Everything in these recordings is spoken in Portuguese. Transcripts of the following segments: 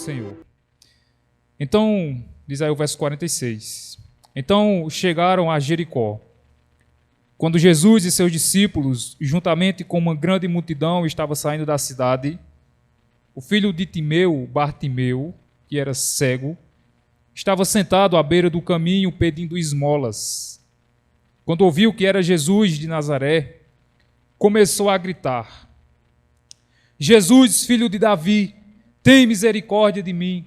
Senhor. Então, diz aí o verso 46. Então chegaram a Jericó. Quando Jesus e seus discípulos, juntamente com uma grande multidão, estavam saindo da cidade, o filho de Timeu, Bartimeu, que era cego, estava sentado à beira do caminho pedindo esmolas. Quando ouviu que era Jesus de Nazaré, começou a gritar: Jesus, filho de Davi, tem misericórdia de mim.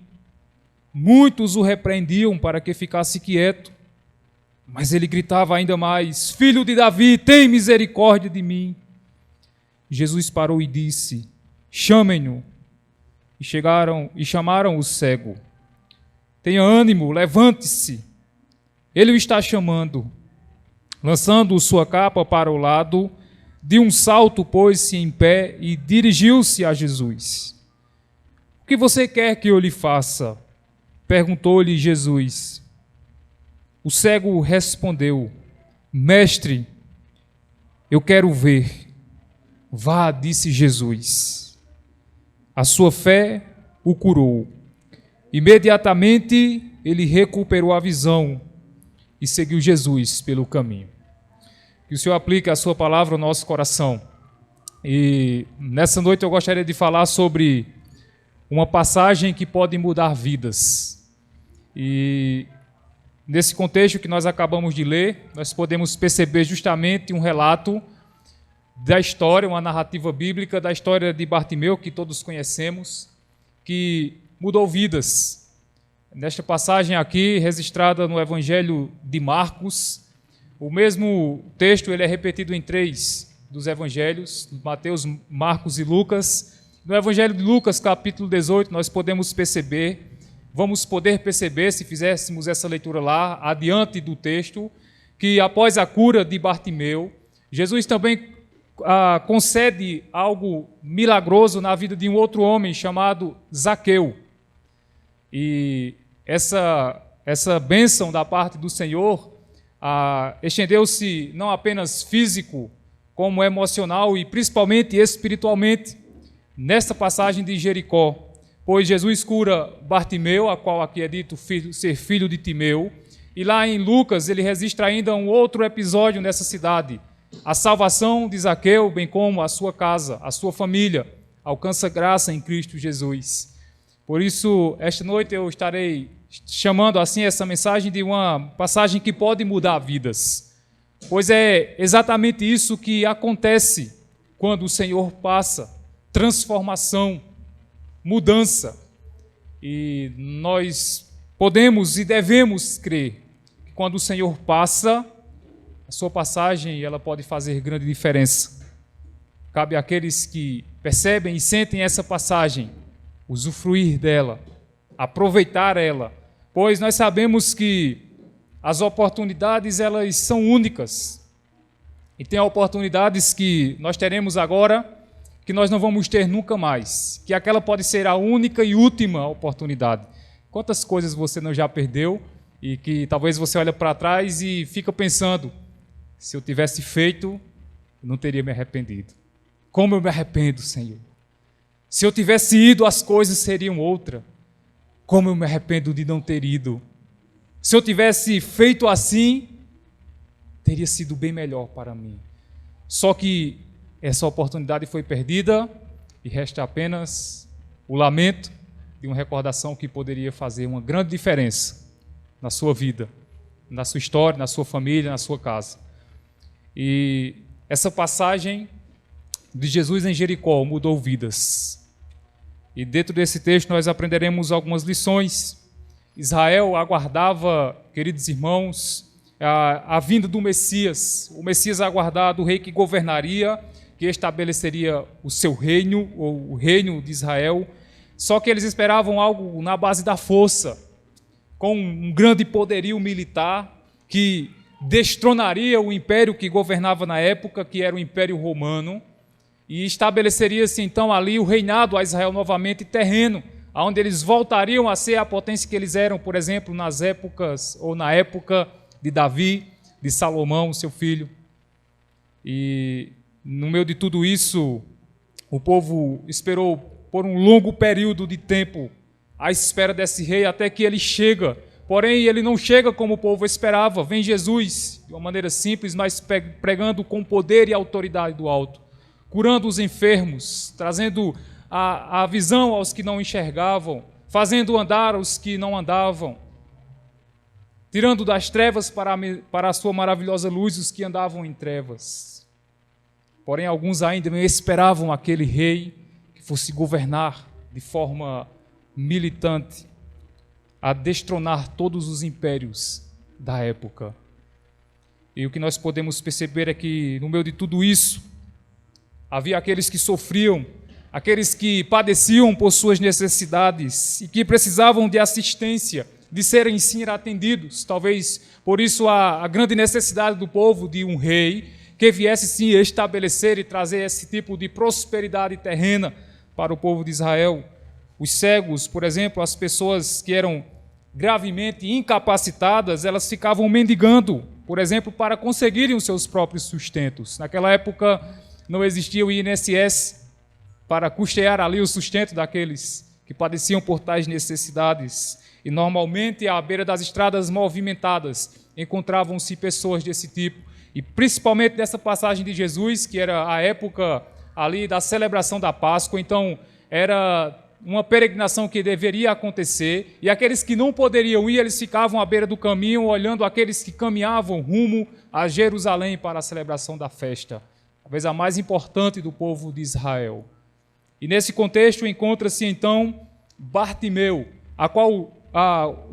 Muitos o repreendiam para que ficasse quieto, mas ele gritava ainda mais: Filho de Davi, tem misericórdia de mim. Jesus parou e disse: Chamem-no. E chamaram o cego. Tenha ânimo, levante-se. Ele o está chamando. Lançando sua capa para o lado, de um salto pôs-se em pé e dirigiu-se a Jesus. O que você quer que eu lhe faça? Perguntou-lhe Jesus. O cego respondeu: Mestre, eu quero ver. Vá, disse Jesus. A sua fé o curou. Imediatamente ele recuperou a visão e seguiu Jesus pelo caminho. Que o Senhor aplique a sua palavra ao nosso coração. E nessa noite eu gostaria de falar sobre uma passagem que pode mudar vidas. E nesse contexto que nós acabamos de ler, nós podemos perceber justamente um relato da história, uma narrativa bíblica da história de Bartimeu, que todos conhecemos, que mudou vidas. Nesta passagem aqui, registrada no Evangelho de Marcos, o mesmo texto ele é repetido em 3 dos Evangelhos, Mateus, Marcos e Lucas. No Evangelho de Lucas, capítulo 18, nós vamos poder perceber, se fizéssemos essa leitura lá, adiante do texto, que após a cura de Bartimeu, Jesus também concede algo milagroso na vida de um outro homem chamado Zaqueu. E essa bênção da parte do Senhor estendeu-se não apenas físico, como emocional e principalmente espiritualmente nesta passagem de Jericó, pois Jesus cura Bartimeu, a qual aqui é dito ser filho de Timeu, e lá em Lucas ele registra ainda um outro episódio nessa cidade. A salvação de Zaqueu, bem como a sua casa, a sua família, alcança graça em Cristo Jesus. Por isso, esta noite eu estarei chamando assim essa mensagem de uma passagem que pode mudar vidas. Pois é exatamente isso que acontece quando o Senhor passa: transformação, mudança. E nós podemos e devemos crer que quando o Senhor passa, a sua passagem ela pode fazer grande diferença. Cabe àqueles que percebem e sentem essa passagem usufruir dela, aproveitar ela, pois nós sabemos que as oportunidades elas são únicas. E tem oportunidades que nós teremos agora que nós não vamos ter nunca mais, que aquela pode ser a única e última oportunidade. Quantas coisas você não já perdeu e que talvez você olha para trás e fica pensando: se eu tivesse feito, eu não teria me arrependido. Como eu me arrependo, Senhor. Se eu tivesse ido, as coisas seriam outra. Como eu me arrependo de não ter ido. Se eu tivesse feito assim, teria sido bem melhor para mim. Só que essa oportunidade foi perdida e resta apenas o lamento de uma recordação que poderia fazer uma grande diferença na sua vida, na sua história, na sua família, na sua casa. E essa passagem de Jesus em Jericó mudou vidas. E dentro desse texto nós aprenderemos algumas lições. Israel aguardava, queridos irmãos, a vinda do Messias. O Messias aguardado, o rei que governaria, que estabeleceria o seu reino, ou o reino de Israel. Só que eles esperavam algo na base da força, com um grande poderio militar que destronaria o império que governava na época, que era o Império Romano, e estabeleceria-se então ali o reinado a Israel novamente terreno, onde eles voltariam a ser a potência que eles eram, por exemplo, nas épocas, ou na época de Davi, de Salomão, seu filho. E no meio de tudo isso, o povo esperou por um longo período de tempo à espera desse rei até que ele chega. Porém, ele não chega como o povo esperava. Vem Jesus, de uma maneira simples, mas pregando com poder e autoridade do alto, curando os enfermos, trazendo a visão aos que não enxergavam, fazendo andar os que não andavam, tirando das trevas para a sua maravilhosa luz os que andavam em trevas. Porém, alguns ainda não esperavam aquele rei que fosse governar de forma militante, a destronar todos os impérios da época. E o que nós podemos perceber é que, no meio de tudo isso, havia aqueles que sofriam, aqueles que padeciam por suas necessidades e que precisavam de assistência, de serem sim atendidos. Talvez por isso a grande necessidade do povo de um rei que viesse sim estabelecer e trazer esse tipo de prosperidade terrena para o povo de Israel. Os cegos, por exemplo, as pessoas que eram gravemente incapacitadas, elas ficavam mendigando, por exemplo, para conseguirem os seus próprios sustentos. Naquela época não existia o INSS para custear ali o sustento daqueles que padeciam por tais necessidades. E normalmente, à beira das estradas movimentadas, encontravam-se pessoas desse tipo. E principalmente dessa passagem de Jesus, que era a época ali da celebração da Páscoa, então era uma peregrinação que deveria acontecer, e aqueles que não poderiam ir, eles ficavam à beira do caminho, olhando aqueles que caminhavam rumo a Jerusalém para a celebração da festa, talvez a mais importante do povo de Israel. E nesse contexto encontra-se então Bartimeu, a qual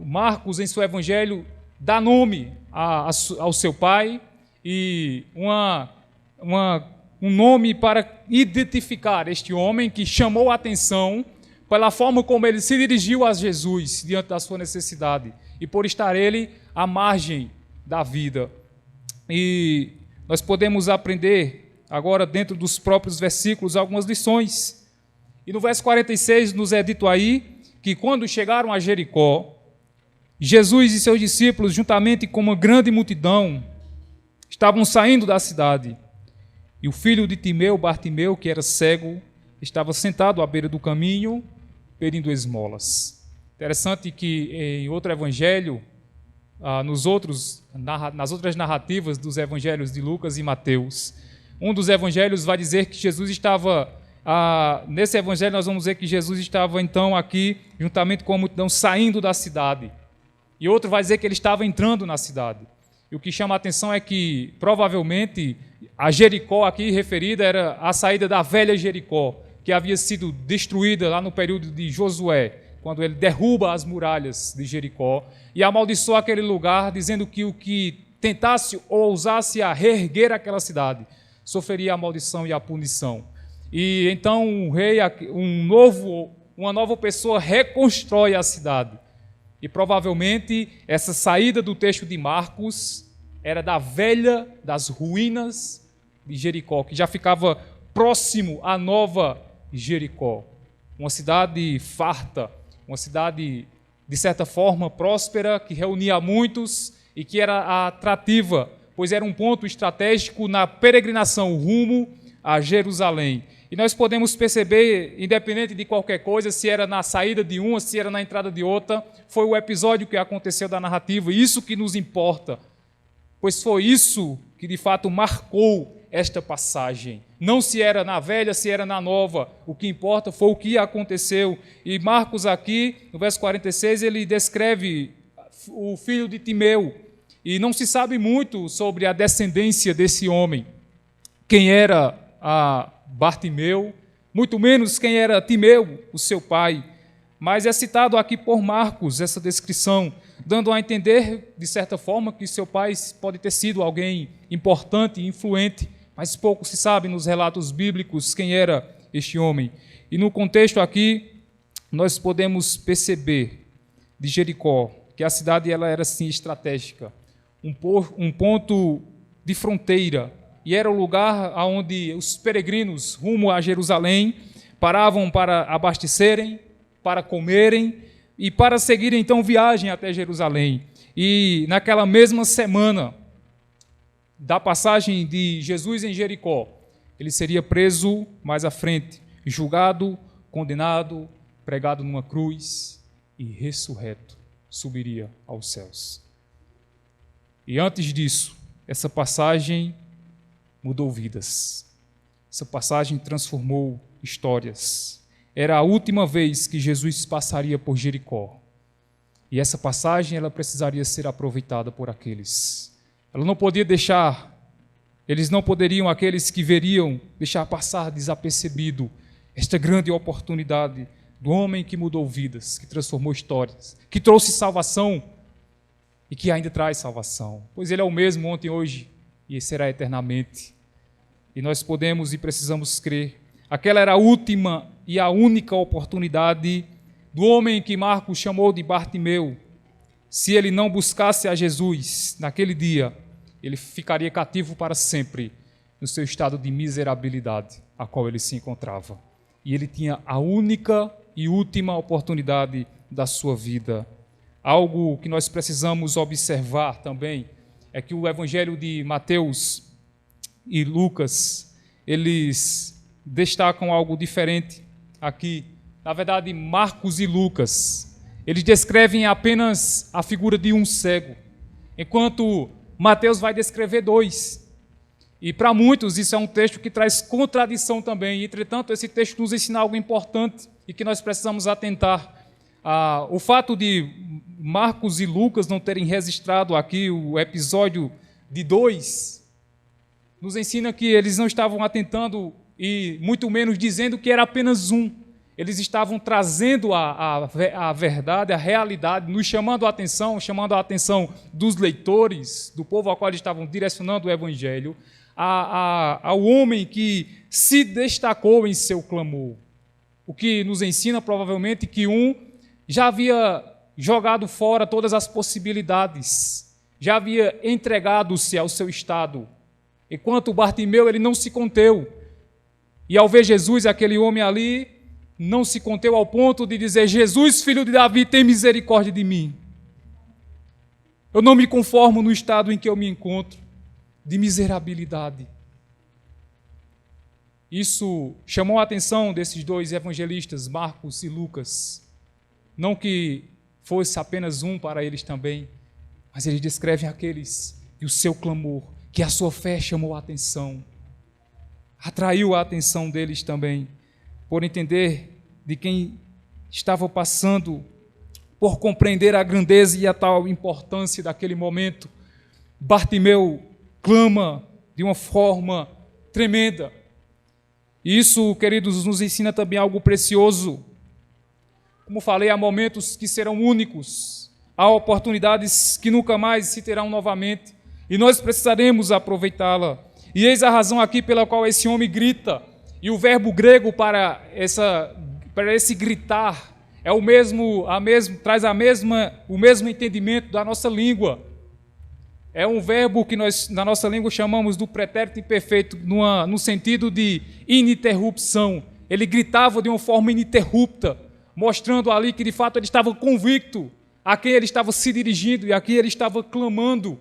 Marcos, em seu evangelho, dá nome ao seu pai, e um nome para identificar este homem que chamou a atenção pela forma como ele se dirigiu a Jesus diante da sua necessidade e por estar ele à margem da vida. E nós podemos aprender agora dentro dos próprios versículos algumas lições. E no verso 46 nos é dito aí que quando chegaram a Jericó, Jesus e seus discípulos, juntamente com uma grande multidão, estavam saindo da cidade. E o filho de Timeu, Bartimeu, que era cego, estava sentado à beira do caminho, pedindo esmolas. Interessante que em outro evangelho, nas outras narrativas dos evangelhos de Lucas e Mateus, um dos evangelhos vai dizer que Jesus estava, nesse evangelho nós vamos ver que Jesus estava então aqui, juntamente com a multidão, saindo da cidade. E outro vai dizer que ele estava entrando na cidade. E o que chama a atenção é que, provavelmente, a Jericó aqui referida era a saída da velha Jericó, que havia sido destruída lá no período de Josué, quando ele derruba as muralhas de Jericó e amaldiçoa aquele lugar, dizendo que o que tentasse ou ousasse a reerguer aquela cidade sofreria a maldição e a punição. E então um rei, uma nova pessoa reconstrói a cidade. E provavelmente essa saída do texto de Marcos era das ruínas de Jericó, que já ficava próximo à nova Jericó. Uma cidade farta, uma cidade, de certa forma, próspera, que reunia muitos e que era atrativa, pois era um ponto estratégico na peregrinação rumo a Jerusalém. E nós podemos perceber, independente de qualquer coisa, se era na saída de uma, se era na entrada de outra, foi o episódio que aconteceu da narrativa, isso que nos importa, pois foi isso que de fato marcou esta passagem. Não se era na velha, se era na nova, o que importa foi o que aconteceu. E Marcos aqui, no verso 46, ele descreve o filho de Timeu, e não se sabe muito sobre a descendência desse homem, quem era Bartimeu, muito menos quem era Timeu, o seu pai, mas é citado aqui por Marcos essa descrição, dando a entender, de certa forma, que seu pai pode ter sido alguém importante e influente, mas pouco se sabe nos relatos bíblicos quem era este homem. E no contexto aqui, nós podemos perceber de Jericó que a cidade ela era sim estratégica, um ponto de fronteira, e era o lugar onde os peregrinos rumo a Jerusalém paravam para abastecerem, para comerem e para seguirem então viagem até Jerusalém. E naquela mesma semana da passagem de Jesus em Jericó, ele seria preso mais à frente, julgado, condenado, pregado numa cruz e ressurreto subiria aos céus. E antes disso, essa passagem mudou vidas. Essa passagem transformou histórias. Era a última vez que Jesus passaria por Jericó. E essa passagem ela precisaria ser aproveitada por aqueles. Ela não podia deixar, eles não poderiam, aqueles que veriam, deixar passar desapercebido esta grande oportunidade do homem que mudou vidas, que transformou histórias, que trouxe salvação e que ainda traz salvação. Pois Ele é o mesmo ontem, hoje e será eternamente. E nós podemos e precisamos crer. Aquela era a última e a única oportunidade do homem que Marcos chamou de Bartimeu. Se ele não buscasse a Jesus naquele dia, ele ficaria cativo para sempre no seu estado de miserabilidade a qual ele se encontrava. E ele tinha a única e última oportunidade da sua vida. Algo que nós precisamos observar também é que o Evangelho de Mateus e Lucas, eles destacam algo diferente aqui. Na verdade, Marcos e Lucas, eles descrevem apenas a figura de um cego, enquanto Mateus vai descrever dois. E para muitos isso é um texto que traz contradição também. Entretanto, esse texto nos ensina algo importante e que nós precisamos atentar. O fato de Marcos e Lucas não terem registrado aqui o episódio de dois, nos ensina que eles não estavam atentando e muito menos dizendo que era apenas um. Eles estavam trazendo a verdade, a realidade, nos chamando a atenção dos leitores, do povo ao qual eles estavam direcionando o Evangelho, ao homem que se destacou em seu clamor. O que nos ensina provavelmente que um já havia jogado fora todas as possibilidades, já havia entregado-se ao seu estado, enquanto Bartimeu ele não se conteu. E ao ver Jesus, aquele homem ali, não se conteu ao ponto de dizer: Jesus, filho de Davi, tem misericórdia de mim. Eu não me conformo no estado em que eu me encontro, de miserabilidade. Isso chamou a atenção desses dois evangelistas, Marcos e Lucas. Não que fosse apenas um para eles também, mas eles descrevem aqueles e o seu clamor, que a sua fé chamou a atenção, atraiu a atenção deles também, por entender de quem estava passando, por compreender a grandeza e a tal importância daquele momento. Bartimeu clama de uma forma tremenda. E isso, queridos, nos ensina também algo precioso. Como falei, há momentos que serão únicos, há oportunidades que nunca mais se terão novamente, e nós precisaremos aproveitá-la. E eis a razão aqui pela qual esse homem grita. E o verbo grego para esse gritar é traz o mesmo entendimento da nossa língua. É um verbo que nós, na nossa língua, chamamos do pretérito imperfeito, no sentido de ininterrupção. Ele gritava de uma forma ininterrupta, mostrando ali que, de fato, ele estava convicto a quem ele estava se dirigindo e a quem ele estava clamando.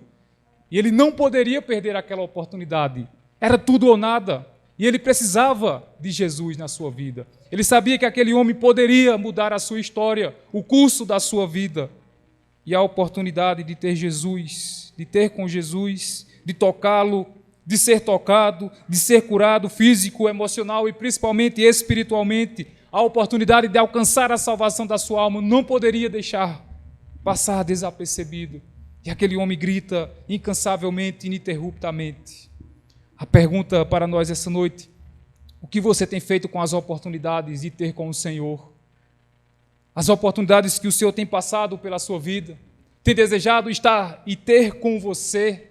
E ele não poderia perder aquela oportunidade. Era tudo ou nada. E ele precisava de Jesus na sua vida. Ele sabia que aquele homem poderia mudar a sua história, o curso da sua vida. E a oportunidade de ter Jesus, de ter com Jesus, de tocá-lo, de ser tocado, de ser curado físico, emocional e principalmente espiritualmente, a oportunidade de alcançar a salvação da sua alma, não poderia deixar passar desapercebido. E aquele homem grita incansavelmente, ininterruptamente. A pergunta para nós essa noite: o que você tem feito com as oportunidades de ter com o Senhor? As oportunidades que o Senhor tem passado pela sua vida, tem desejado estar e ter com você,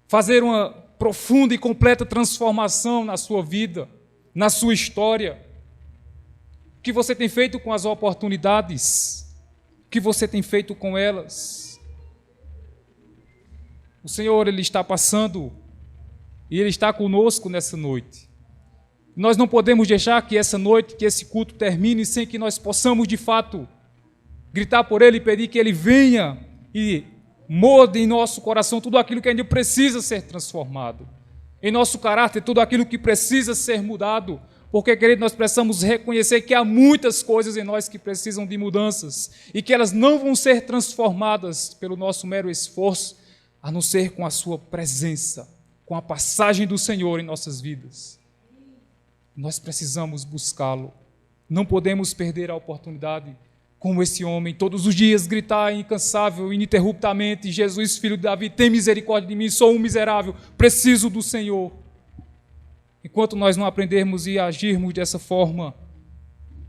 fazer uma profunda e completa transformação na sua vida, na sua história. O que você tem feito com as oportunidades? O que você tem feito com elas? O Senhor, Ele está passando e Ele está conosco nessa noite. Nós não podemos deixar que essa noite, que esse culto termine sem que nós possamos, de fato, gritar por Ele e pedir que Ele venha e molde em nosso coração tudo aquilo que ainda precisa ser transformado. Em nosso caráter, tudo aquilo que precisa ser mudado, Porque, querido, nós precisamos reconhecer que há muitas coisas em nós que precisam de mudanças e que elas não vão ser transformadas pelo nosso mero esforço, a não ser com a sua presença, com a passagem do Senhor em nossas vidas. Nós precisamos buscá-lo. Não podemos perder a oportunidade, como esse homem, todos os dias gritar incansável, ininterruptamente: Jesus, filho de Davi, tem misericórdia de mim, sou um miserável, preciso do Senhor. Enquanto nós não aprendermos e agirmos dessa forma,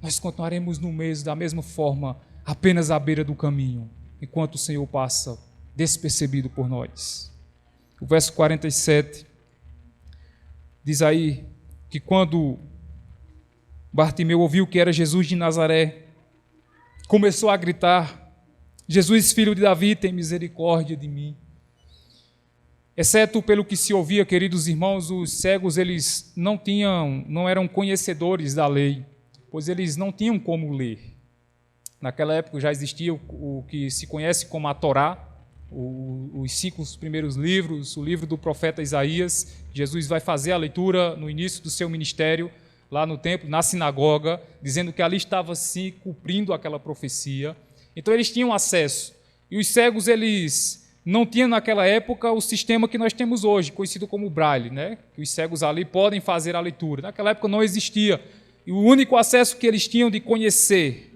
nós continuaremos no mesmo, da mesma forma, apenas à beira do caminho, enquanto o Senhor passa despercebido por nós. O verso 47 diz aí que quando Bartimeu ouviu que era Jesus de Nazaré, começou a gritar: Jesus, filho de Davi, tem misericórdia de mim. Exceto pelo que se ouvia, queridos irmãos, os cegos eles não eram conhecedores da lei, pois eles não tinham como ler. Naquela época já existia o que se conhece como a Torá, os 5 primeiros livros, o livro do profeta Isaías. Jesus vai fazer a leitura no início do seu ministério, lá no templo, na sinagoga, dizendo que ali estava se cumprindo aquela profecia. Então eles tinham acesso. E os cegos, eles não tinham naquela época o sistema que nós temos hoje, conhecido como braille, né? Que os cegos ali podem fazer a leitura. Naquela época não existia. E o único acesso que eles tinham de conhecer,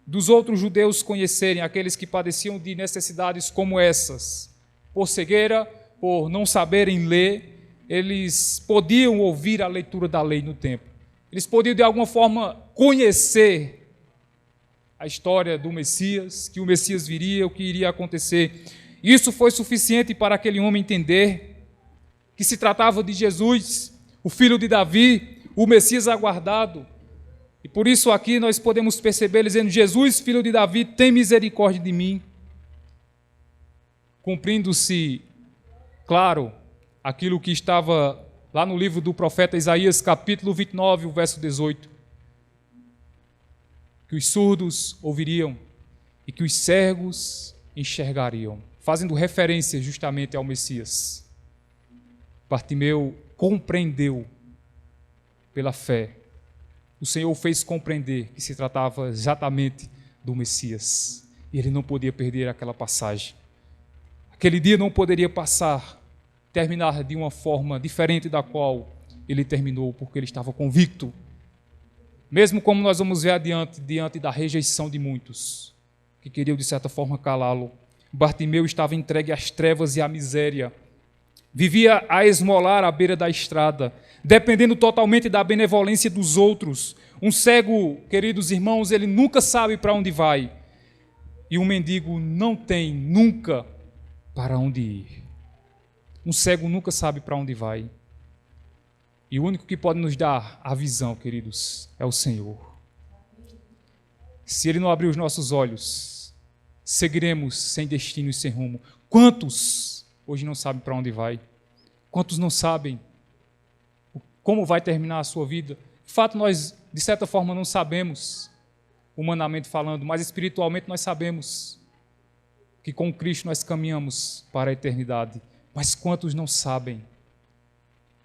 dos outros judeus conhecerem, aqueles que padeciam de necessidades como essas, por cegueira, por não saberem ler, eles podiam ouvir a leitura da lei no templo. Eles podiam, de alguma forma, conhecer a história do Messias, que o Messias viria, o que iria acontecer. Isso foi suficiente para aquele homem entender que se tratava de Jesus, o filho de Davi, o Messias aguardado. E por isso aqui nós podemos perceber ele dizendo: Jesus, filho de Davi, tem misericórdia de mim. Cumprindo-se, claro, aquilo que estava lá no livro do profeta Isaías, capítulo 29, o verso 18. Que os surdos ouviriam e que os cegos enxergariam, fazendo referência justamente ao Messias. Bartimeu compreendeu pela fé. O Senhor o fez compreender que se tratava exatamente do Messias. E ele não podia perder aquela passagem. Aquele dia não poderia terminar de uma forma diferente da qual ele terminou, porque ele estava convicto. Mesmo como nós vamos ver diante da rejeição de muitos, que queriam de certa forma calá-lo, Bartimeu estava entregue às trevas e à miséria. Vivia a esmolar à beira da estrada, dependendo totalmente da benevolência dos outros. Um cego, queridos irmãos, ele nunca sabe para onde vai. E um mendigo não tem nunca para onde ir. Um cego nunca sabe para onde vai. E o único que pode nos dar a visão, queridos, é o Senhor. Se Ele não abrir os nossos olhos, seguiremos sem destino e sem rumo. Quantos hoje não sabem para onde vai? Quantos não sabem como vai terminar a sua vida? De fato, nós, de certa forma, não sabemos, humanamente falando, mas espiritualmente nós sabemos que com Cristo nós caminhamos para a eternidade. Mas quantos não sabem?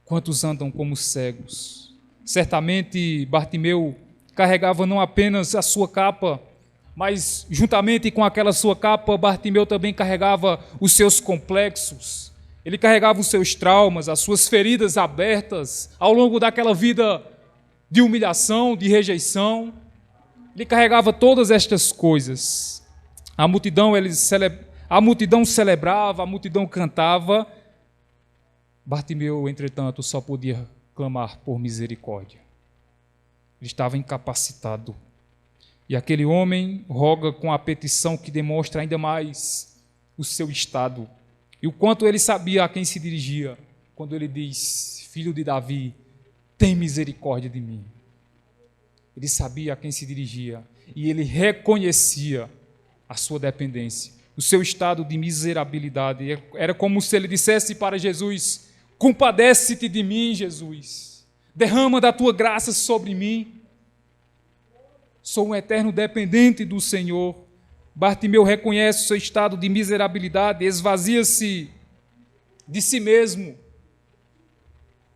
Quantos andam como cegos? Certamente Bartimeu carregava não apenas a sua capa, mas juntamente com aquela sua capa, Bartimeu também carregava os seus complexos. Ele carregava os seus traumas, as suas feridas abertas ao longo daquela vida de humilhação, de rejeição. Ele carregava todas estas coisas. A multidão celebrava, a multidão cantava. Bartimeu, entretanto, só podia clamar por misericórdia. Ele estava incapacitado. E aquele homem roga com a petição que demonstra ainda mais o seu estado. E o quanto ele sabia a quem se dirigia, quando ele diz: Filho de Davi, tem misericórdia de mim. Ele sabia a quem se dirigia e ele reconhecia a sua dependência, o seu estado de miserabilidade. Era como se ele dissesse para Jesus: compadece-te de mim, Jesus. Derrama da tua graça sobre mim. Sou um eterno dependente do Senhor. Bartimeu reconhece o seu estado de miserabilidade, esvazia-se de si mesmo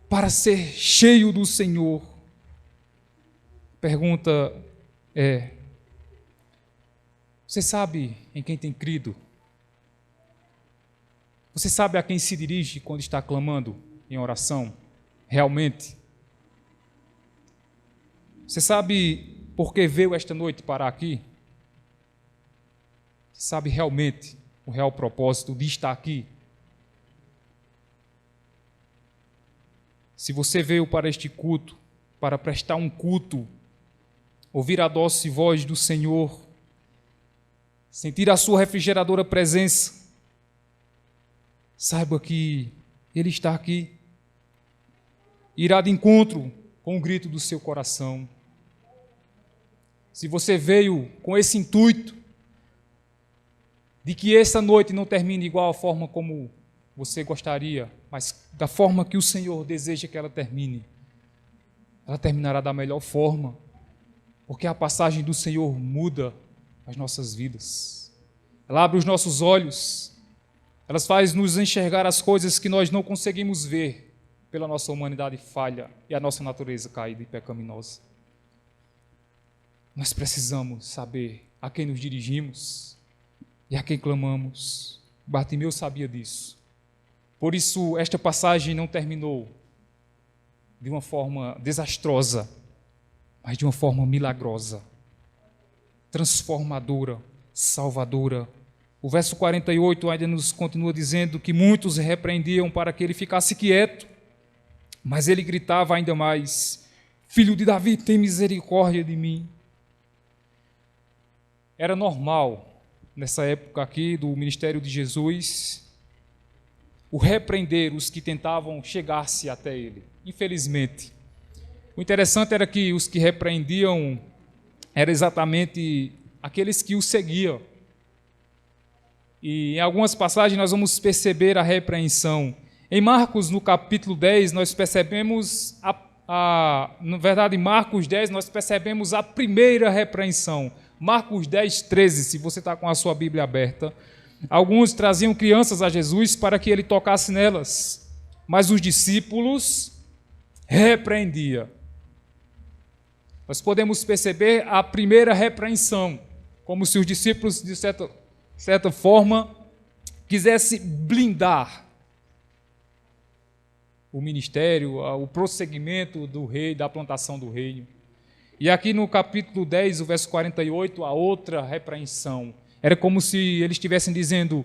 para ser cheio do Senhor. pergunta é: você sabe em quem tem crido? Você sabe a quem se dirige quando está clamando em oração? Realmente? Você sabe por que veio esta noite parar aqui? Você sabe realmente o real propósito de estar aqui? Se você veio para este culto, para prestar um culto, ouvir a doce voz do Senhor, sentir a sua refrigeradora presença, saiba que Ele está aqui, irá de encontro com o grito do seu coração. Se você veio com esse intuito de que esta noite não termine igual a forma como você gostaria, mas da forma que o Senhor deseja que ela termine, ela terminará da melhor forma, porque a passagem do Senhor muda as nossas vidas. Ela abre os nossos olhos, ela faz nos enxergar as coisas que nós não conseguimos ver pela nossa humanidade falha e a nossa natureza caída e pecaminosa. Nós precisamos saber a quem nos dirigimos e a quem clamamos. Bartimeu sabia disso. Por isso, esta passagem não terminou de uma forma desastrosa, mas de uma forma milagrosa, transformadora, salvadora. O verso 48 ainda nos continua dizendo que muitos repreendiam para que ele ficasse quieto, mas ele gritava ainda mais: Filho de Davi, tem misericórdia de mim. Era normal, nessa época aqui do ministério de Jesus, o repreender os que tentavam chegar-se até ele. Infelizmente, o interessante era que os que repreendiam eram exatamente aqueles que o seguiam. E em algumas passagens nós vamos perceber a repreensão. Em Marcos, no capítulo 10, nós percebemos, na verdade, em Marcos 10, nós percebemos a primeira repreensão. Marcos 10, 13, se você está com a sua Bíblia aberta. Alguns traziam crianças a Jesus para que ele tocasse nelas, mas os discípulos repreendiam. Nós podemos perceber a primeira repreensão, como se os discípulos, de certa forma, quisessem blindar o ministério, o prosseguimento do rei, da plantação do reino. E aqui no capítulo 10, o verso 48, a outra repreensão. Era como se eles estivessem dizendo: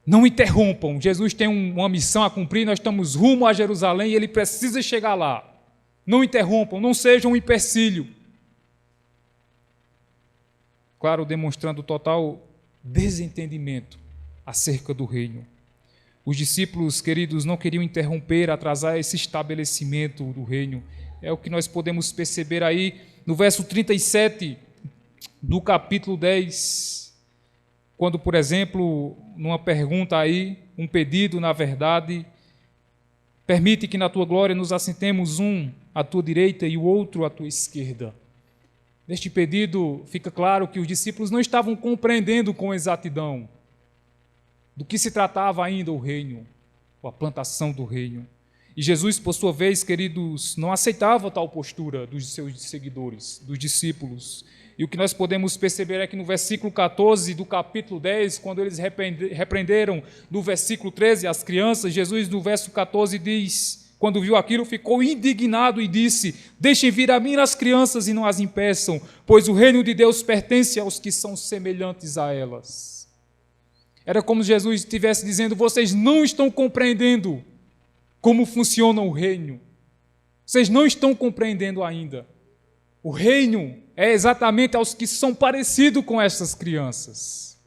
não interrompam, Jesus tem uma missão a cumprir, nós estamos rumo a Jerusalém e ele precisa chegar lá. Não interrompam, não sejam um empecilho. Claro, demonstrando total desentendimento acerca do reino. Os discípulos, queridos, não queriam interromper, atrasar esse estabelecimento do reino. É o que nós podemos perceber aí no verso 37 do capítulo 10, quando, por exemplo, numa pergunta aí, um pedido, na verdade, permite que na tua glória nos assentemos um à tua direita e o outro à tua esquerda. Neste pedido fica claro que os discípulos não estavam compreendendo com exatidão do que se tratava ainda o reino, a plantação do reino. E Jesus, por sua vez, queridos, não aceitava tal postura dos seus seguidores, dos discípulos. E o que nós podemos perceber é que no versículo 14 do capítulo 10, quando eles repreenderam do versículo 13 as crianças, Jesus no verso 14 diz, quando viu aquilo, ficou indignado e disse: deixem vir a mim as crianças e não as impeçam, pois o reino de Deus pertence aos que são semelhantes a elas. Era como se Jesus estivesse dizendo: vocês não estão compreendendo como funciona o reino. Vocês não estão compreendendo ainda. O reino é exatamente aos que são parecidos com essas crianças,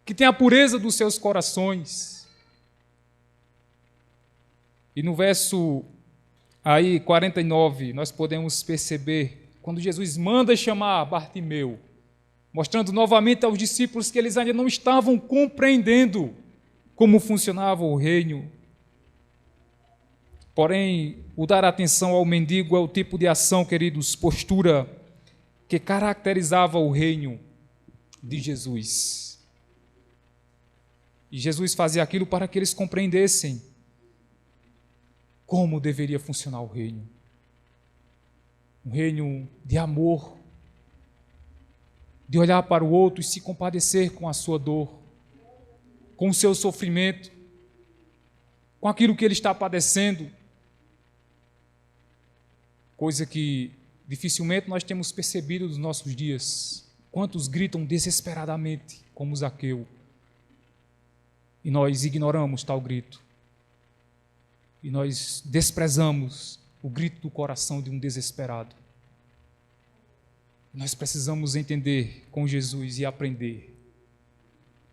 que têm a pureza dos seus corações. E no verso aí 49, nós podemos perceber, quando Jesus manda chamar Bartimeu, mostrando novamente aos discípulos que eles ainda não estavam compreendendo como funcionava o reino. Porém, o dar atenção ao mendigo é o tipo de ação, queridos, postura que caracterizava o reino de Jesus. E Jesus fazia aquilo para que eles compreendessem como deveria funcionar o reino. um reino de amor, de olhar para o outro e se compadecer com a sua dor, com o seu sofrimento, com aquilo que ele está padecendo, coisa que dificilmente nós temos percebido nos nossos dias. Quantos gritam desesperadamente, como Zaqueu, e nós ignoramos tal grito, e nós desprezamos o grito do coração de um desesperado. Nós precisamos entender com Jesus e aprender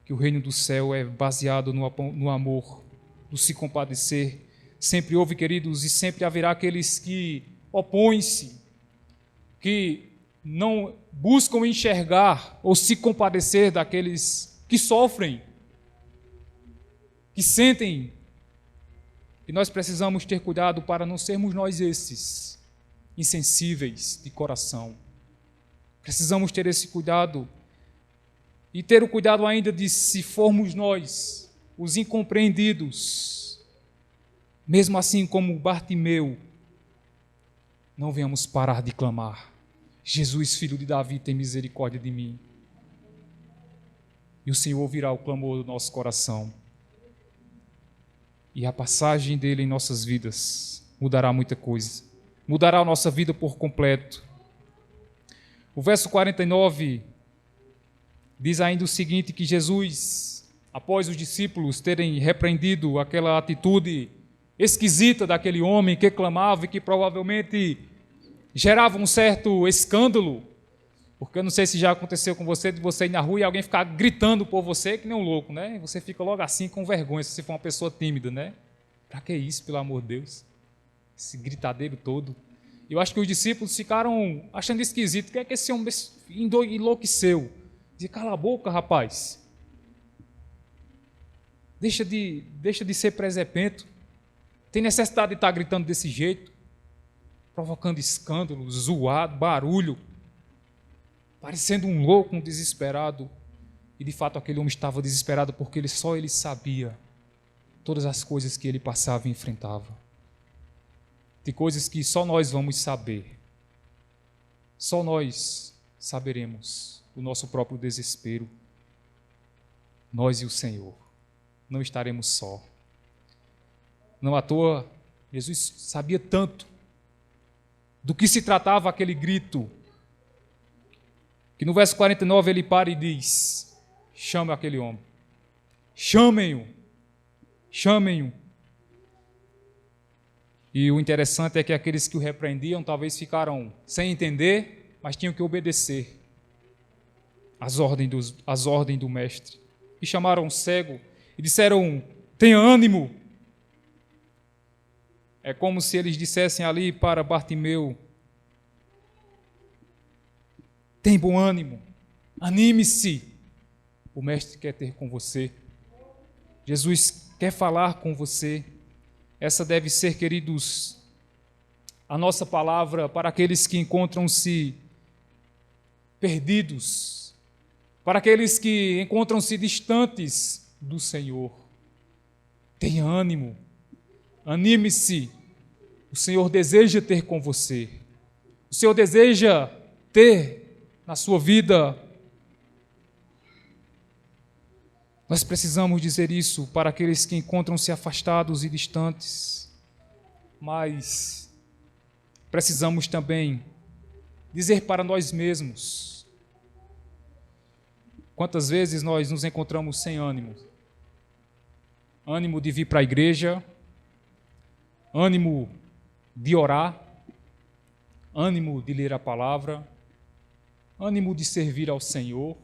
que o reino do céu é baseado no amor, no se compadecer. Sempre houve, queridos, e sempre haverá aqueles que opõem-se, que não buscam enxergar ou se compadecer daqueles que sofrem, que sentem. E nós precisamos ter cuidado para não sermos nós esses insensíveis de coração. Precisamos ter esse cuidado e ter o cuidado ainda de, se formos nós os incompreendidos, mesmo assim como Bartimeu, não venhamos parar de clamar: Jesus, filho de Davi, tem misericórdia de mim. E o Senhor ouvirá o clamor do nosso coração. E a passagem dele em nossas vidas mudará muita coisa. Mudará a nossa vida por completo. O verso 49 diz ainda o seguinte, que Jesus, após os discípulos terem repreendido aquela atitude esquisita daquele homem que clamava e que provavelmente gerava um certo escândalo, porque eu não sei se já aconteceu com você, de você ir na rua e alguém ficar gritando por você que nem um louco, né? Você fica logo assim com vergonha, se você for uma pessoa tímida, né? Pra que isso, pelo amor de Deus? Esse gritadeiro todo. Eu acho que os discípulos ficaram achando esquisito. O que é que esse homem enlouqueceu? Dizia: cala a boca, rapaz. Deixa de ser presepento. Tem necessidade de estar gritando desse jeito, provocando escândalo, zoado, barulho, parecendo um louco, um desesperado. E de fato aquele homem estava desesperado porque só ele sabia todas as coisas que ele passava e enfrentava. De coisas que só nós vamos saber. Só nós saberemos o nosso próprio desespero. Nós e o Senhor. Não estaremos só. Não à toa, Jesus sabia tanto do que se tratava aquele grito, que no verso 49 ele para e diz: chame aquele homem. Chamem-o. Chamem-o. E o interessante é que aqueles que o repreendiam talvez ficaram sem entender, mas tinham que obedecer às ordens do mestre. E chamaram o cego e disseram: tenha ânimo. É como se eles dissessem ali para Bartimeu: tem bom ânimo, anime-se, o mestre quer ter com você. Jesus quer falar com você. Essa deve ser, queridos, a nossa palavra para aqueles que encontram-se perdidos, para aqueles que encontram-se distantes do Senhor. Tenha ânimo, anime-se, o Senhor deseja ter com você, o Senhor deseja ter na sua vida. Nós precisamos dizer isso para aqueles que encontram-se afastados e distantes, mas precisamos também dizer para nós mesmos. Quantas vezes nós nos encontramos sem ânimo? Ânimo de vir para a igreja, ânimo de orar, ânimo de ler a palavra, ânimo de servir ao Senhor,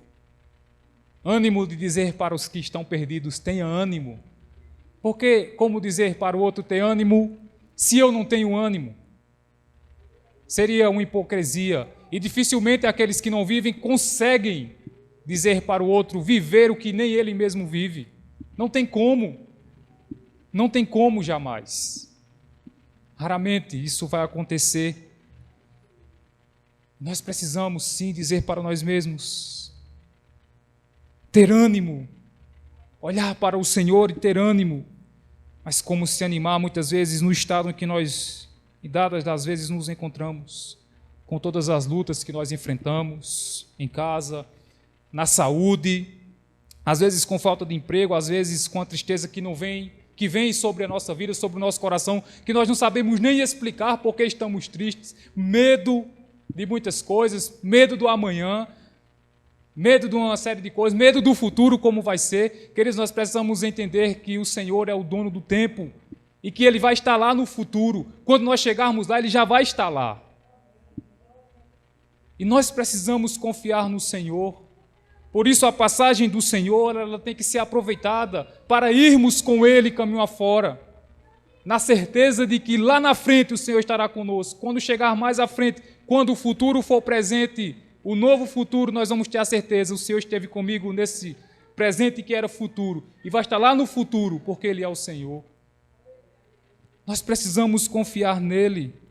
ânimo de dizer para os que estão perdidos: tenha ânimo. Porque como dizer para o outro ter ânimo, se eu não tenho ânimo? Seria uma hipocrisia. E dificilmente aqueles que não vivem conseguem dizer para o outro viver o que nem ele mesmo vive. Não tem como. Não tem como jamais. Raramente isso vai acontecer. Nós precisamos sim dizer para nós mesmos: ter ânimo, olhar para o Senhor e ter ânimo. Mas como se animar muitas vezes no estado em que nós, e dadas das vezes, nos encontramos? com todas as lutas que nós enfrentamos em casa, na saúde, às vezes com falta de emprego, às vezes com a tristeza que vem sobre a nossa vida, sobre o nosso coração, que nós não sabemos nem explicar porque estamos tristes, medo de muitas coisas, medo do amanhã, medo de uma série de coisas, medo do futuro, como vai ser. Queridos, nós precisamos entender que o Senhor é o dono do tempo e que Ele vai estar lá no futuro. Quando nós chegarmos lá, Ele já vai estar lá. E nós precisamos confiar no Senhor. Por isso, a passagem do Senhor, ela tem que ser aproveitada para irmos com Ele caminho afora, na certeza de que lá na frente o Senhor estará conosco. Quando chegar mais à frente, quando o futuro for presente, o novo futuro, nós vamos ter a certeza, o Senhor esteve comigo nesse presente que era futuro, e vai estar lá no futuro, porque Ele é o Senhor. Nós precisamos confiar nele.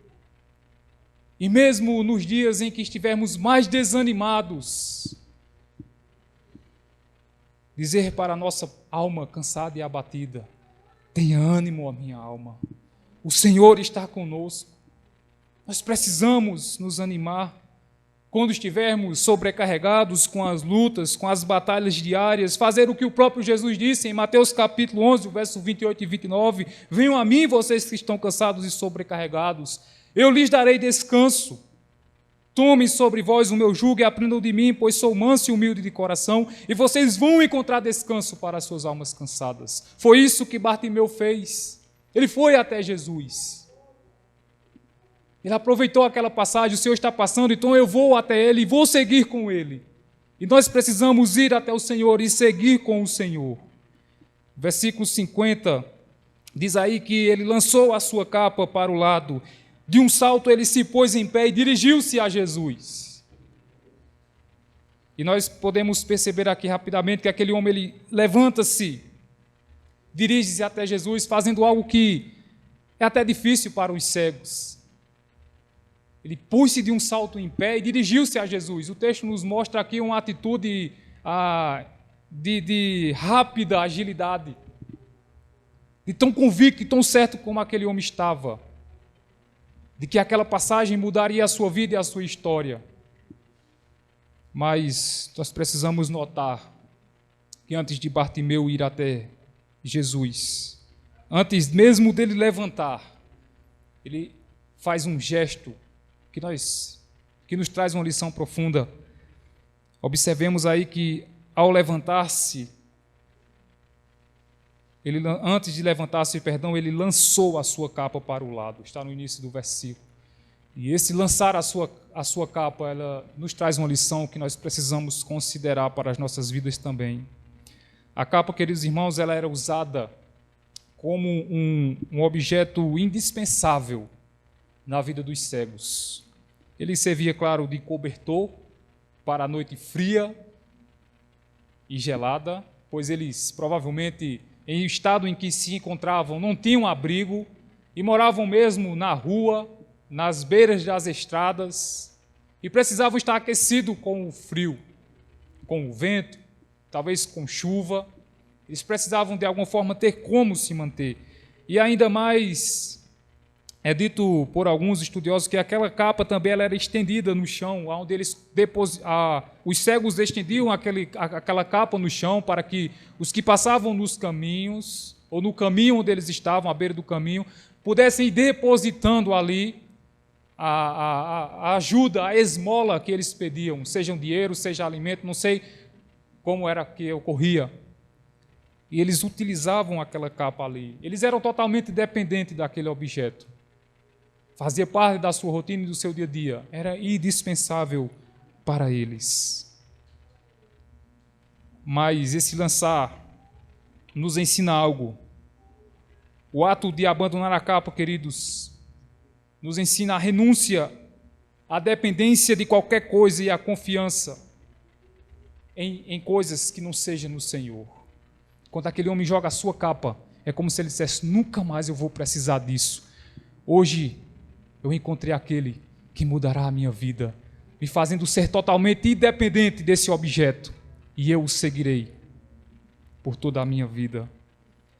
E mesmo nos dias em que estivermos mais desanimados, dizer para a nossa alma cansada e abatida: tenha ânimo, a minha alma, o Senhor está conosco. Nós precisamos nos animar quando estivermos sobrecarregados com as lutas, com as batalhas diárias, fazer o que o próprio Jesus disse em Mateus capítulo 11, verso 28 e 29, venham a mim vocês que estão cansados e sobrecarregados, eu lhes darei descanso. Tomem sobre vós o meu jugo e aprendam de mim, pois sou manso e humilde de coração, e vocês vão encontrar descanso para as suas almas cansadas. Foi isso que Bartimeu fez. Ele foi até Jesus. Ele aproveitou aquela passagem, o Senhor está passando, então eu vou até Ele e vou seguir com Ele. E nós precisamos ir até o Senhor e seguir com o Senhor. Versículo 50 diz aí que ele lançou a sua capa para o lado. De um salto ele se pôs em pé e dirigiu-se a Jesus. E nós podemos perceber aqui rapidamente que aquele homem ele levanta-se, dirige-se até Jesus, fazendo algo que é até difícil para os cegos. Ele pôs-se de um salto em pé e dirigiu-se a Jesus. O texto nos mostra aqui uma atitude de rápida agilidade, de tão convicto e tão certo como aquele homem estava, de que aquela passagem mudaria a sua vida e a sua história. Mas nós precisamos notar que antes de Bartimeu ir até Jesus, antes mesmo dele levantar, ele faz um gesto que nos traz uma lição profunda. Observemos aí que ao levantar-se, antes de levantar-se, ele lançou a sua capa para o lado. Está no início do versículo. E esse lançar a sua capa, ela nos traz uma lição que nós precisamos considerar para as nossas vidas também. A capa, queridos irmãos, ela era usada como um objeto indispensável na vida dos cegos. Ele servia, claro, de cobertor para a noite fria e gelada, pois eles provavelmente, em estado em que se encontravam, não tinham abrigo e moravam mesmo na rua, nas beiras das estradas, e precisavam estar aquecidos com o frio, com o vento, talvez com chuva. Eles precisavam, de alguma forma, ter como se manter. E ainda mais, é dito por alguns estudiosos que aquela capa também ela era estendida no chão, onde os cegos estendiam aquela capa no chão para que os que passavam nos caminhos, ou no caminho onde eles estavam, à beira do caminho, pudessem ir depositando ali a ajuda, a esmola que eles pediam, seja um dinheiro, seja alimento, não sei como era que ocorria. E eles utilizavam aquela capa ali. Eles eram totalmente dependentes daquele objeto. Fazia parte da sua rotina e do seu dia a dia. Era indispensável para eles. Mas esse lançar nos ensina algo. O ato de abandonar a capa, queridos, nos ensina a renúncia, a dependência de qualquer coisa e a confiança em coisas que não sejam no Senhor. Quando aquele homem joga a sua capa, é como se ele dissesse: nunca mais eu vou precisar disso. Hoje eu encontrei aquele que mudará a minha vida, me fazendo ser totalmente independente desse objeto, e eu o seguirei por toda a minha vida.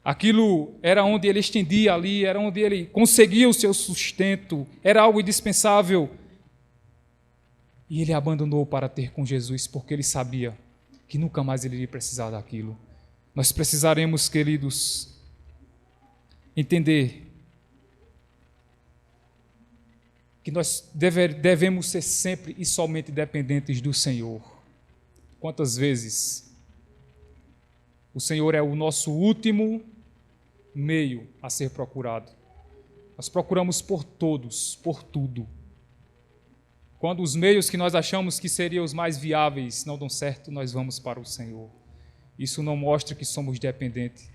Aquilo era onde ele estendia ali, era onde ele conseguia o seu sustento, era algo indispensável. E ele abandonou para ter com Jesus, porque ele sabia que nunca mais ele iria precisar daquilo. Nós precisaremos, queridos, entender que nós devemos ser sempre e somente dependentes do Senhor. Quantas vezes o Senhor é o nosso último meio a ser procurado. Nós procuramos por todos, por tudo. Quando os meios que nós achamos que seriam os mais viáveis não dão certo, nós vamos para o Senhor. Isso não mostra que somos dependentes.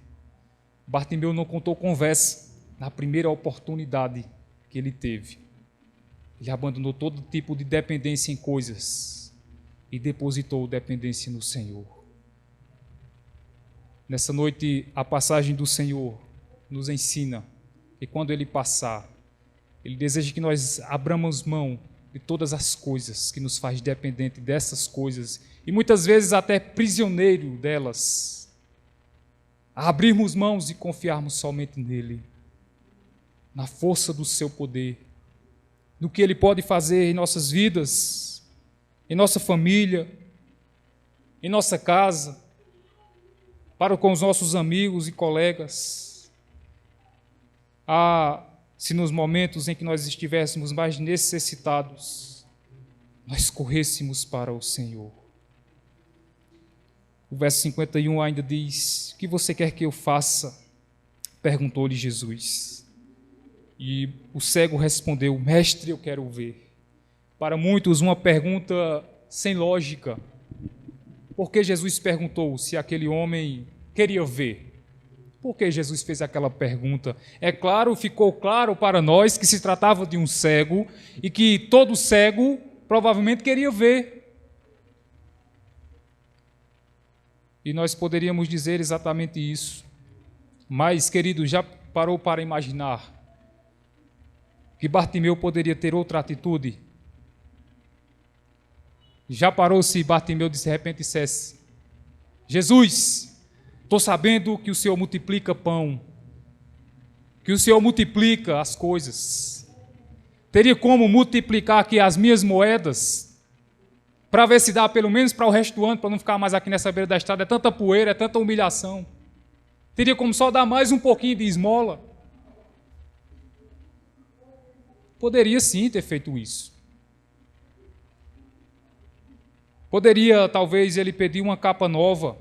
Bartimeu não contou conversa na primeira oportunidade que ele teve. Ele abandonou todo tipo de dependência em coisas e depositou dependência no Senhor. Nessa noite, a passagem do Senhor nos ensina que quando Ele passar, Ele deseja que nós abramos mão de todas as coisas que nos faz dependente dessas coisas e muitas vezes até prisioneiro delas. A abrirmos mãos e confiarmos somente nele, na força do seu poder, no que Ele pode fazer em nossas vidas, em nossa família, em nossa casa, para com os nossos amigos e colegas. Se nos momentos em que nós estivéssemos mais necessitados, nós corrêssemos para o Senhor. O verso 51 ainda diz: o que você quer que eu faça? Perguntou-lhe Jesus. E o cego respondeu: Mestre, eu quero ver. Para muitos, uma pergunta sem lógica. Por que Jesus perguntou se aquele homem queria ver? Por que Jesus fez aquela pergunta? É claro, ficou claro para nós que se tratava de um cego e que todo cego provavelmente queria ver. E nós poderíamos dizer exatamente isso. Mas, querido, já parou para imaginar que Bartimeu poderia ter outra atitude? Já parou se Bartimeu de repente dissesse: Jesus, estou sabendo que o Senhor multiplica pão, que o Senhor multiplica as coisas. Teria como multiplicar aqui as minhas moedas para ver se dá pelo menos para o resto do ano, para não ficar mais aqui nessa beira da estrada, é tanta poeira, é tanta humilhação. Teria como só dar mais um pouquinho de esmola. Poderia sim ter feito isso. Poderia, talvez, ele pedir uma capa nova.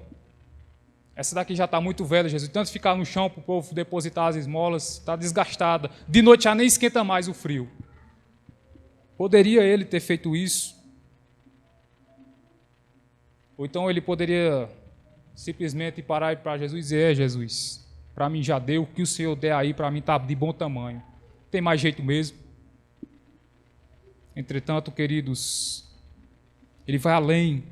Essa daqui já está muito velha, Jesus. Tanto ficar no chão para o povo depositar as esmolas, está desgastada. De noite já nem esquenta mais o frio. Poderia ele ter feito isso. Ou então ele poderia simplesmente parar para Jesus e dizer: Jesus, para mim já deu, o que o Senhor der aí para mim está de bom tamanho. Tem mais jeito mesmo. Entretanto, queridos, ele vai além.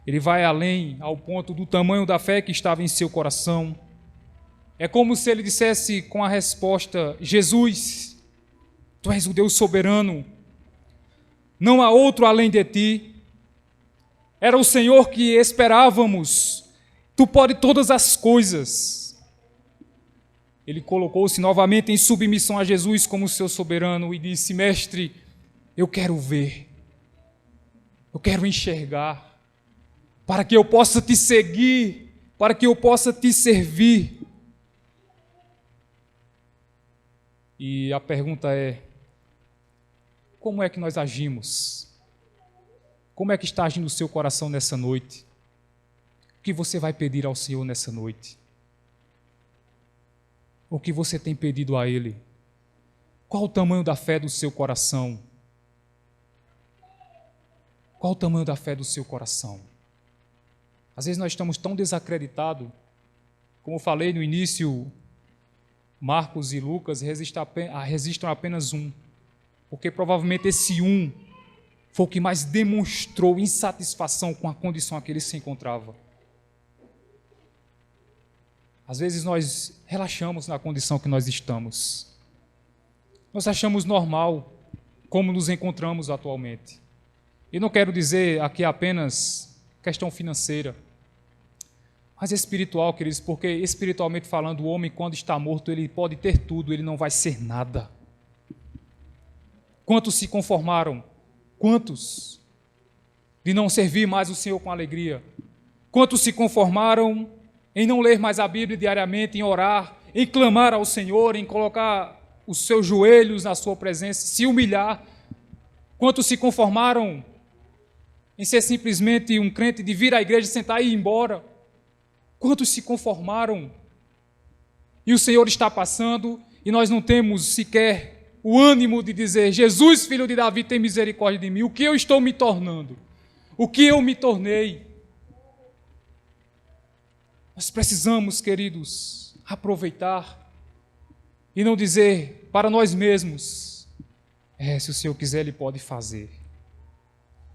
Ele vai além ao ponto do tamanho da fé que estava em seu coração. É como se ele dissesse com a resposta: Jesus, Tu és o Deus soberano, não há outro além de Ti. Era o Senhor que esperávamos. Tu pode todas as coisas. Ele colocou-se novamente em submissão a Jesus como seu soberano e disse: Mestre, eu quero ver, eu quero enxergar, para que eu possa Te seguir, para que eu possa Te servir. E a pergunta é: como é que nós agimos? Como é que está agindo o seu coração nessa noite? O que você vai pedir ao Senhor nessa noite? O que você tem pedido a Ele? Qual o tamanho da fé do seu coração? Qual o tamanho da fé do seu coração? Às vezes nós estamos tão desacreditados, como falei no início, Marcos e Lucas registram apenas um, porque provavelmente esse um foi o que mais demonstrou insatisfação com a condição a que ele se encontrava. Às vezes nós relaxamos na condição que nós estamos. Nós achamos normal como nos encontramos atualmente. E não quero dizer aqui apenas questão financeira, mas espiritual, queridos, porque espiritualmente falando, o homem quando está morto, ele pode ter tudo, ele não vai ser nada. Quantos se conformaram Quantos de não servir mais o Senhor com alegria? Quantos se conformaram em não ler mais a Bíblia diariamente, em orar, em clamar ao Senhor, em colocar os seus joelhos na sua presença, se humilhar? Quantos se conformaram em ser simplesmente um crente de vir à igreja, sentar e ir embora? Quantos se conformaram? E o Senhor está passando e nós não temos sequer o ânimo de dizer: Jesus, filho de Davi, tem misericórdia de mim. O que eu estou me tornando? O que eu me tornei? Nós precisamos, queridos, aproveitar e não dizer para nós mesmos: se o Senhor quiser, Ele pode fazer.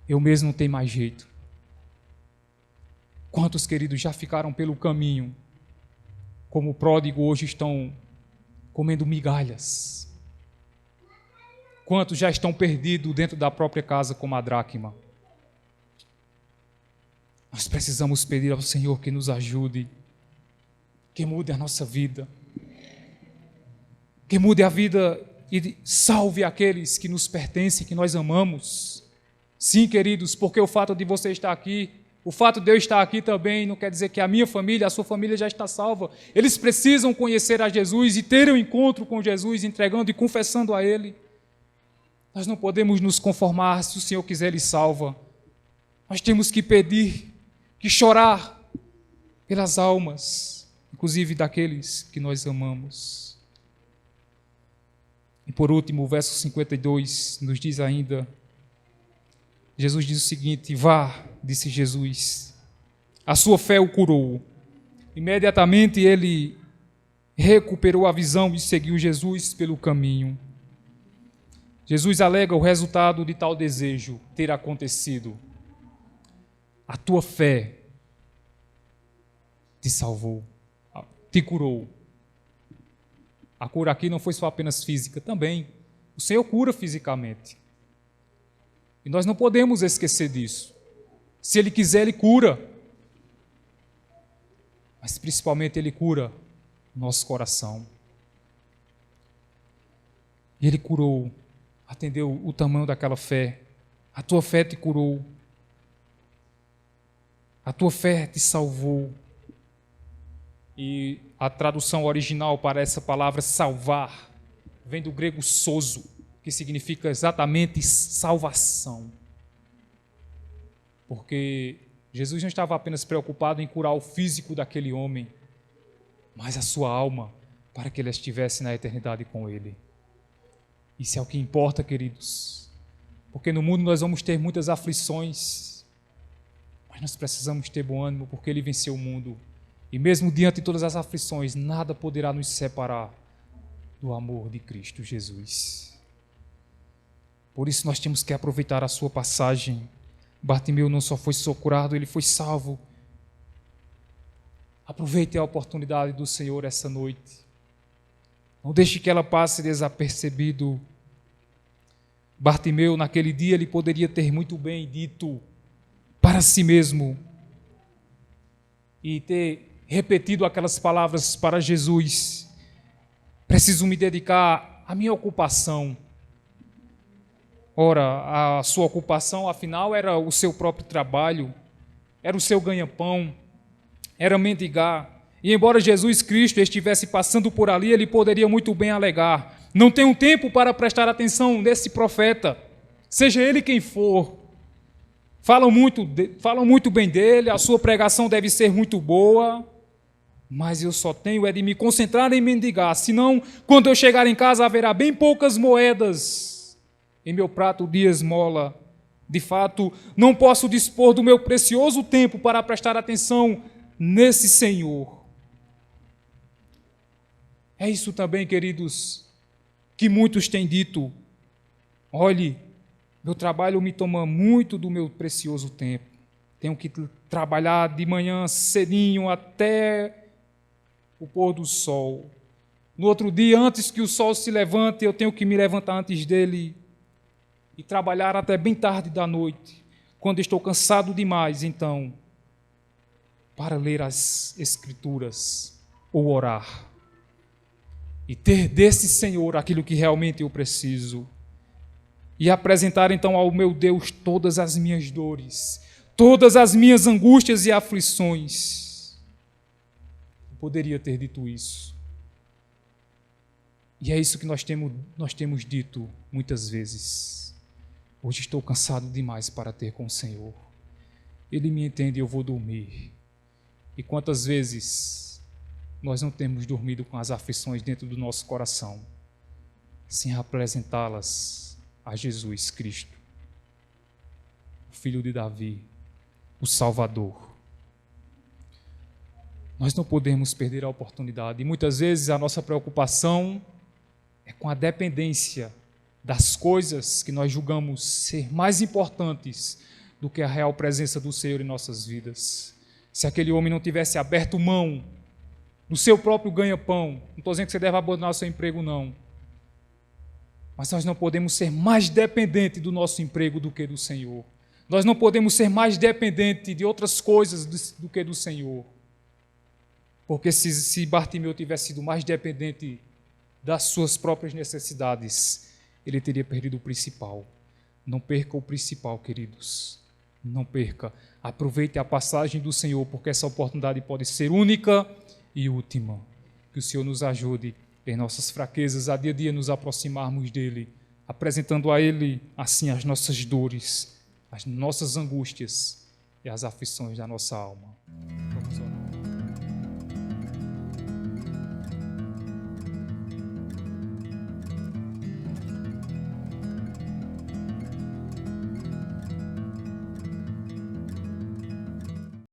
Eu mesmo não tenho mais jeito. Quantos, queridos, já ficaram pelo caminho, como o pródigo, hoje estão comendo migalhas? Quantos já estão perdidos dentro da própria casa como a dracma? Nós precisamos pedir ao Senhor que nos ajude, que mude a nossa vida, que mude a vida e salve aqueles que nos pertencem, que nós amamos. Sim, queridos, porque o fato de você estar aqui, o fato de eu estar aqui também, não quer dizer que a minha família, a sua família já está salva. Eles precisam conhecer a Jesus e ter um encontro com Jesus, entregando e confessando a Ele. Nós não podemos nos conformar. Se o Senhor quiser, Ele salva. Nós temos que pedir, que chorar pelas almas, inclusive daqueles que nós amamos. E por último, o verso 52 nos diz ainda, Jesus diz o seguinte: vá, disse Jesus, a sua fé o curou. Imediatamente ele recuperou a visão e seguiu Jesus pelo caminho. Jesus alega o resultado de tal desejo ter acontecido. A tua fé te salvou, te curou. A cura aqui não foi só apenas física, também. O Senhor cura fisicamente. E nós não podemos esquecer disso. Se Ele quiser, Ele cura. Mas principalmente Ele cura o nosso coração. E Ele curou, atendeu o tamanho daquela fé. A tua fé te curou. A tua fé te salvou. E a tradução original para essa palavra salvar vem do grego sozo, que significa exatamente salvação. Porque Jesus não estava apenas preocupado em curar o físico daquele homem, mas a sua alma, para que ele estivesse na eternidade com Ele. Isso é o que importa, queridos. Porque no mundo nós vamos ter muitas aflições, mas nós precisamos ter bom ânimo, porque Ele venceu o mundo. E mesmo diante de todas as aflições, nada poderá nos separar do amor de Cristo Jesus. Por isso nós temos que aproveitar a sua passagem. Bartimeu não só foi socorrido, ele foi salvo. Aproveite a oportunidade do Senhor essa noite. Não deixe que ela passe desapercebido. Bartimeu, naquele dia, ele poderia ter muito bem dito para si mesmo e ter repetido aquelas palavras para Jesus: preciso me dedicar à minha ocupação. Ora, a sua ocupação, afinal, era o seu próprio trabalho, era o seu ganha-pão, era mendigar. E embora Jesus Cristo estivesse passando por ali, ele poderia muito bem alegar: não tenho tempo para prestar atenção nesse profeta, seja ele quem for. Falam muito bem dele, a sua pregação deve ser muito boa, mas eu só tenho de me concentrar em mendigar, senão, quando eu chegar em casa, haverá bem poucas moedas em meu prato de esmola. De fato, não posso dispor do meu precioso tempo para prestar atenção nesse Senhor. É isso também, queridos, que muitos têm dito: olhe, meu trabalho me toma muito do meu precioso tempo. Tenho que trabalhar de manhã cedinho até o pôr do sol. No outro dia, antes que o sol se levante, eu tenho que me levantar antes dele e trabalhar até bem tarde da noite. Quando estou cansado demais, então, para ler as Escrituras ou orar e ter desse Senhor aquilo que realmente eu preciso. e apresentar então ao meu Deus todas as minhas dores, todas as minhas angústias e aflições. Eu poderia ter dito isso. E é isso que nós temos dito muitas vezes. Hoje estou cansado demais para ter com o Senhor. Ele me entende e eu vou dormir. E quantas vezes nós não temos dormido com as aflições dentro do nosso coração, sem apresentá-las a Jesus Cristo, o Filho de Davi, o Salvador. Nós não podemos perder a oportunidade. E muitas vezes a nossa preocupação é com a dependência das coisas que nós julgamos ser mais importantes do que a real presença do Senhor em nossas vidas. Se aquele homem não tivesse aberto mão do seu próprio ganha-pão, não estou dizendo que você deve abandonar o seu emprego, não. Mas nós não podemos ser mais dependentes do nosso emprego do que do Senhor. Nós não podemos ser mais dependentes de outras coisas do que do Senhor. Porque se Bartimeu tivesse sido mais dependente das suas próprias necessidades, ele teria perdido o principal. Não perca o principal, queridos. Não perca. Aproveite a passagem do Senhor, porque essa oportunidade pode ser única e última. Que o Senhor nos ajude em nossas fraquezas, a dia a dia nos aproximarmos dEle, apresentando a Ele, assim, as nossas dores, as nossas angústias e as aflições da nossa alma.